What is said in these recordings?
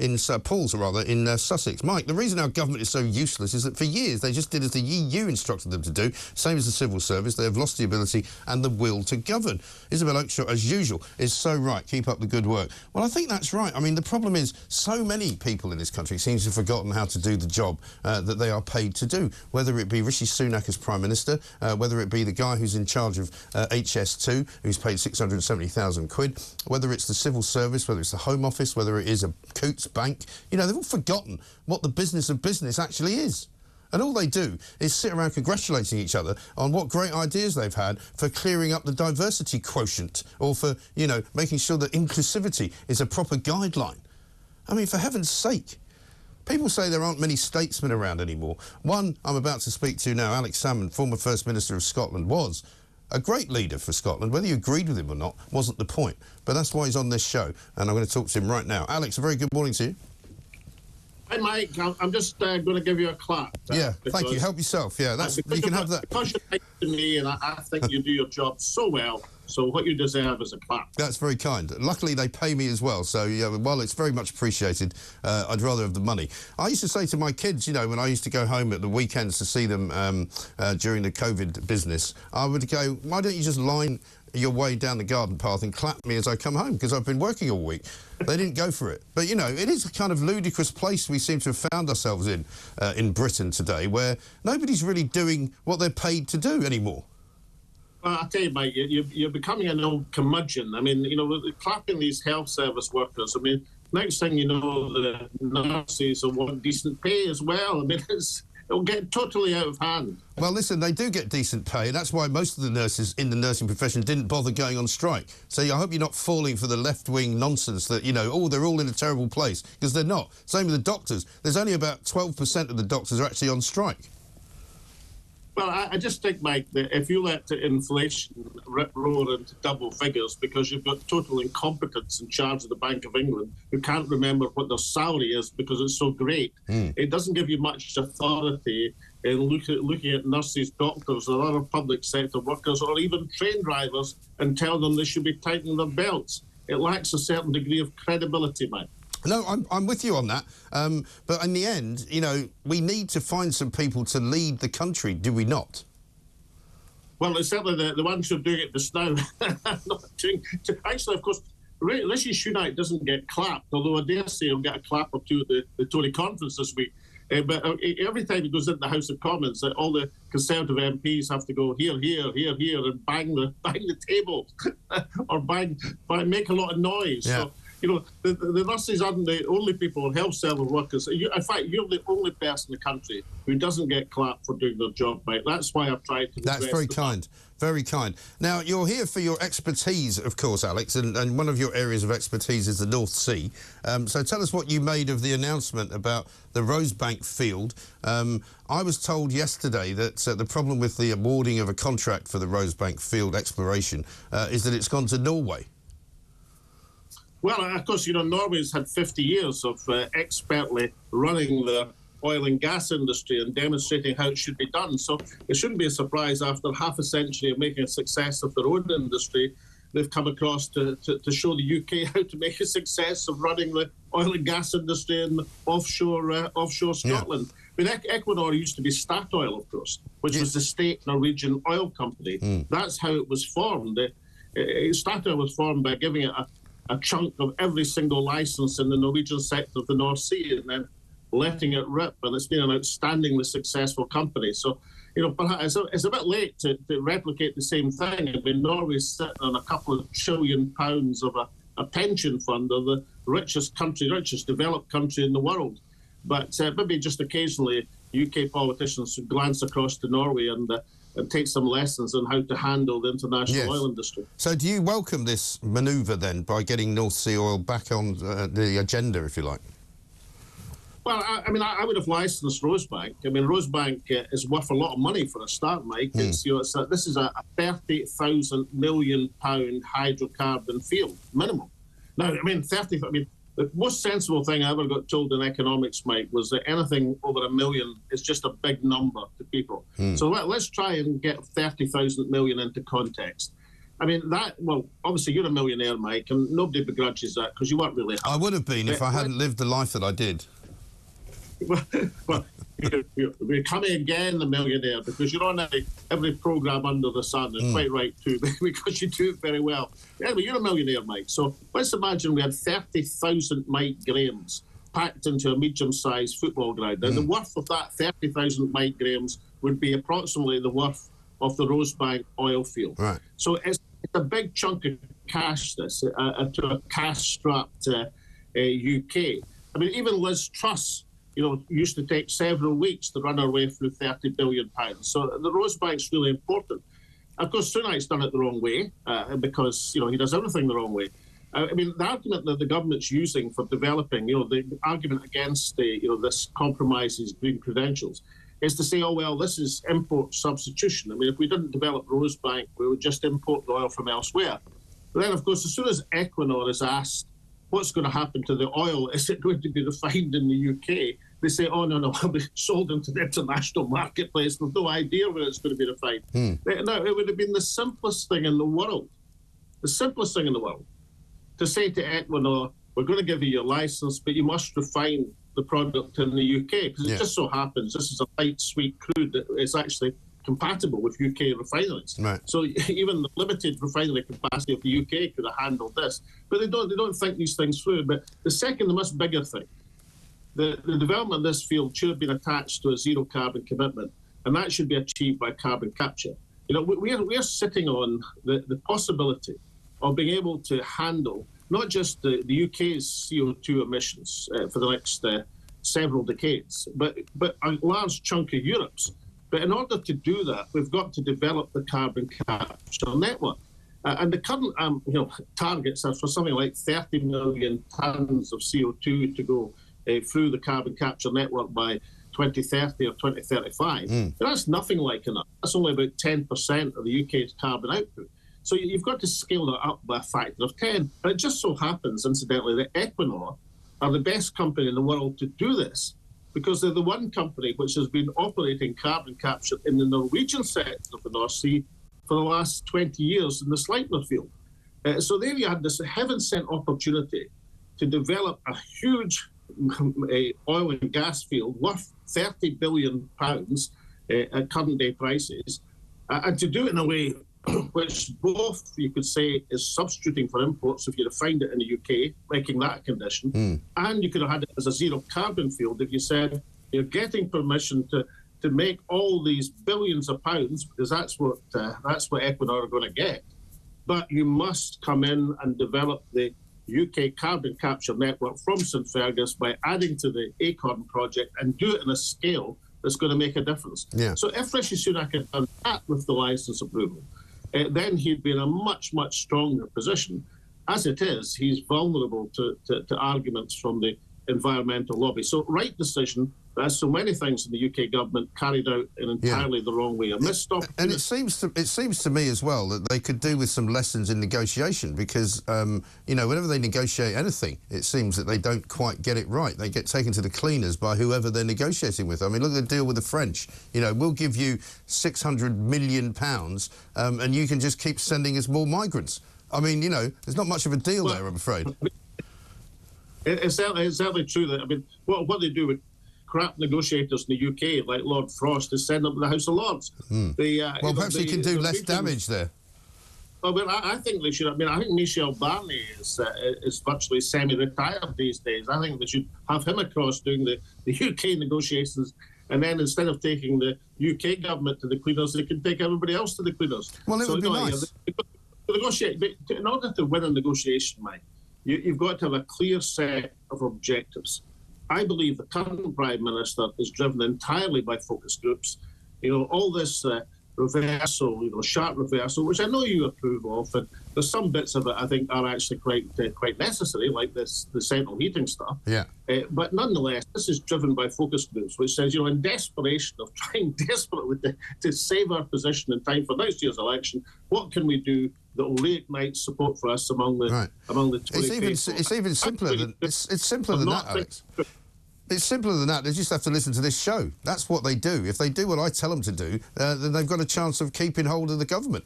in St Paul's, rather, in Sussex. Mike, the reason our government is so useless is that for years they just did as the EU instructed them to do, same as the civil service. They have lost the ability and the will to govern. Isabel Oakeshott, as usual, is so right. Keep up the good work. Well, I think that's right. I mean, the problem is so many people in this country seem to have forgotten how to do the job that they are paid to do, whether it be Rishi Sunak as Prime Minister, whether it be the guy who's in charge of HS2, who's paid 670,000 quid, whether it's the civil service, whether it's the Home Office, whether it is a Coutts Bank. You know, they've all forgotten what the business of business actually is. And all they do is sit around congratulating each other on what great ideas they've had for clearing up the diversity quotient or for, you know, making sure that inclusivity is a proper guideline. I mean, for heaven's sake. People say there aren't many statesmen around anymore. One I'm about to speak to now, Alex Salmond, former First Minister of Scotland, was a great leader for Scotland. Whether you agreed with him or not wasn't the point. But that's why he's on this show, and I'm going to talk to him right now. Alex, a very good morning to you. Hi, Mike. I'm just going to give you a clap. Yeah, thank you. Help yourself. Yeah, that's you can have that. Because you're nice to me, and I think you do your job so well. So what you deserve is a clap. That's very kind. Luckily, they pay me as well. So, yeah, while it's very much appreciated, I'd rather have the money. I used to say to my kids, you know, when I used to go home at the weekends to see them during the COVID business, I would go, why don't you just line your way down the garden path and clap me as I come home, because I've been working all week. They didn't go for it. But, you know, it is a kind of ludicrous place we seem to have found ourselves in Britain today, where nobody's really doing what they're paid to do anymore. Well, I tell you, Mike, you're becoming an old curmudgeon. I mean, you know, clapping these health service workers, I mean, next thing you know, the nurses will want decent pay as well. I mean, it'll get totally out of hand. Well, listen, they do get decent pay, and that's why most of the nurses in the nursing profession didn't bother going on strike. So I hope you're not falling for the left-wing nonsense that, you know, oh, they're all in a terrible place, because they're not. Same with the doctors. There's only about 12% of the doctors are actually on strike. Well, I just think, Mike, that if you let the inflation roar into double figures because you've got total incompetence in charge of the Bank of England who can't remember what their salary is because it's so great, it doesn't give you much authority in looking at nurses, doctors, or other public sector workers, or even train drivers, and tell them they should be tightening their belts. It lacks a certain degree of credibility, Mike. No, I'm with you on that. But in the end, you know, we need to find some people to lead the country, do we not? Well, it's certainly the ones who are doing it just now. Actually, of course, Rishi Sunak doesn't get clapped, although I dare say he'll get a clap or two at the Tory conference this week. But every time he goes into the House of Commons, all the Conservative MPs have to go here, here, here, here, and bang the table or make a lot of noise. Yeah. So, you know, the nurses aren't the only people, or health service workers. In fact, you're the only person in the country who doesn't get clapped for doing their job, mate. That's why I've tried to... That's very kind. Very kind. Now, you're here for your expertise, of course, Alex, and one of your areas of expertise is the North Sea. So tell us what you made of the announcement about the Rosebank field. I was told yesterday that the problem with the awarding of a contract for the Rosebank field exploration is that it's gone to Norway. Well, of course, you know, Norway's had 50 years of expertly running the oil and gas industry and demonstrating how it should be done. So it shouldn't be a surprise after half a century of making a success of their own industry, they've come across to show the UK how to make a success of running the oil and gas industry in offshore Scotland. Yeah. I mean, Equinor used to be Statoil, of course, which was the state Norwegian oil company. That's how it was formed. Statoil was formed by giving it a chunk of every single licence in the Norwegian sector of the North Sea and then letting it rip, and it's been an outstandingly successful company. So, you know, perhaps it's a bit late to replicate the same thing. I mean, Norway's sitting on a couple of £1 trillion of a pension fund of the richest developed country in the world. But maybe just occasionally UK politicians should glance across to Norway and take some lessons on how to handle the international oil industry. So do you welcome this manoeuvre then by getting North Sea oil back on the agenda, if you like? Well, I mean, I would have licensed Rosebank. I mean, Rosebank is worth a lot of money for a start, Mike. It's, you know, this is a £30,000 million hydrocarbon field, minimum. Now, I mean, the most sensible thing I ever got told in economics, Mike, was that anything over $1 million is just a big number to people. So let's try and get 30,000 million into context. I mean, well, obviously you're a millionaire, Mike, and nobody begrudges that because you weren't really happy. I would have been if I hadn't lived the life that I did. Well, you're coming again, the millionaire, because you're on every programme under the sun, and quite right too, because you do it very well. Anyway, you're a millionaire, Mike. So let's imagine we had 30,000 Mike Grahams packed into a medium-sized football ground. Now, the worth of that 30,000 Mike Grahams would be approximately the worth of the Rosebank oil field. Right. So it's a big chunk of cash, this, to a cash-strapped UK. I mean, even Liz Truss, used to take several weeks to run our way through £30 billion. So the Rosebank's really important. Of course, Sunak's done it the wrong way because, he does everything the wrong way. I mean, the argument that the government's using for developing, the argument against this compromises green credentials is to say, oh, well, this is import substitution. I mean, if we didn't develop Rosebank, we would just import the oil from elsewhere. But then, of course, as soon as Equinor is asked what's going to happen to the oil, is it going to be refined in the UK? They say, oh, no, it'll be sold into the international marketplace. There's no idea where it's going to be refined. Now, it would have been the simplest thing in the world, to say to Equinor, we're going to give you your licence, but you must refine the product in the UK, because it just so happens this is a light, sweet crude that is actually compatible with UK refineries. Right. So even the limited refinery capacity of the UK could have handled this. But they don't think these things through. But the second, the much bigger thing, the development of this field should have been attached to a zero carbon commitment, and that should be achieved by carbon capture. We're sitting on the possibility of being able to handle not just the UK's CO2 emissions for the next several decades, but a large chunk of Europe's. But in order to do that, we've got to develop the carbon capture network. And the current targets are for something like 30 million tonnes of CO2 to go through the carbon capture network by 2030 or 2035. But that's nothing like enough. That's only about 10% of the UK's carbon output. So you've got to scale that up by a factor of 10. And it just so happens, incidentally, that Equinor are the best company in the world to do this, because they're the one company which has been operating carbon capture in the Norwegian sector of the North Sea for the last 20 years in the Sleipner field. So there you had this heaven-sent opportunity to develop a huge oil and gas field worth £30 billion at current day prices, and to do it in a way which both, you could say, is substituting for imports if you refined it in the UK, making that a condition, and you could have had it as a zero carbon field if you said you're getting permission to make all these billions of pounds, because that's what Equinor are going to get. But you must come in and develop the UK carbon capture network from St Fergus by adding to the Acorn project and do it in a scale that's going to make a difference. Yeah. So if Rishi Sunak had done that with the licence approval, then he'd be in a much, much stronger position. As it is, he's vulnerable to arguments from the environmental lobby. So right decision, but as so many things in the UK government carried out in entirely the wrong way. And it seems to me as well that they could do with some lessons in negotiation, because whenever they negotiate anything, it seems that they don't quite get it right. They get taken to the cleaners by whoever they're negotiating with. I mean, look at the deal with the French. We'll give you £600 million, and you can just keep sending us more migrants. I mean, there's not much of a deal there, I'm afraid. It's certainly true that, I mean, what they do with crap negotiators in the UK, like Lord Frost, is send them to the House of Lords. Perhaps they can do less damage there. Well, I think they should. I mean, I think Michel Barnier is virtually semi-retired these days. I think they should have him across doing the UK negotiations, and then instead of taking the UK government to the cleaners, they can take everybody else to the cleaners. Well, it would be nice. In order to win a negotiation, Mike, you've got to have a clear set of objectives. I believe the current Prime Minister is driven entirely by focus groups. All this reversal, sharp reversal, which I know you approve of, and there's some bits of it I think are actually quite necessary, like the central heating stuff. Yeah. But nonetheless, this is driven by focus groups, which says, in desperation of trying desperately to save our position in time for next year's election, what can we do that will reignite support for us among the Tory faithful? It's even simpler than it's simpler than that, Alex. It's simpler than that. They just have to listen to this show. That's what they do. If they do what I tell them to do, then they've got a chance of keeping hold of the government.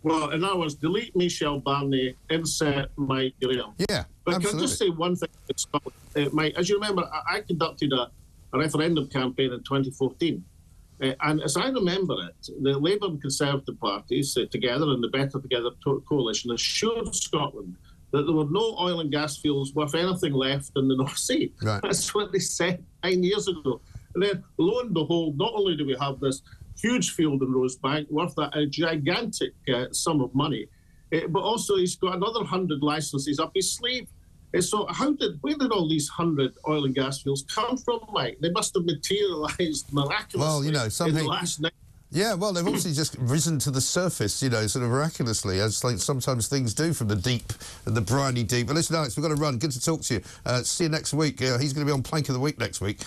Well, in other words, delete Michel Barnier, insert Mike Graham. Yeah, but absolutely. can I just say one thing about Scotland? Mike, as you remember, I conducted a referendum campaign in 2014. And as I remember it, the Labour and Conservative parties together in the Better Together coalition assured Scotland that there were no oil and gas fields worth anything left in the North Sea. Right. That's what they said 9 years ago. And then, lo and behold, not only do we have this huge field in Rosebank worth a gigantic sum of money, but also he's got another 100 licences up his sleeve. So where did all these 100 oil and gas fields come from, Mike? They must have materialised miraculously in the last 9 years. Yeah, well, they've obviously just risen to the surface, you know, sort of miraculously, as like sometimes things do from the deep, the briny deep. But listen, Alex, we've got to run. Good to talk to you. See you next week. He's going to be on Plank of the Week next week.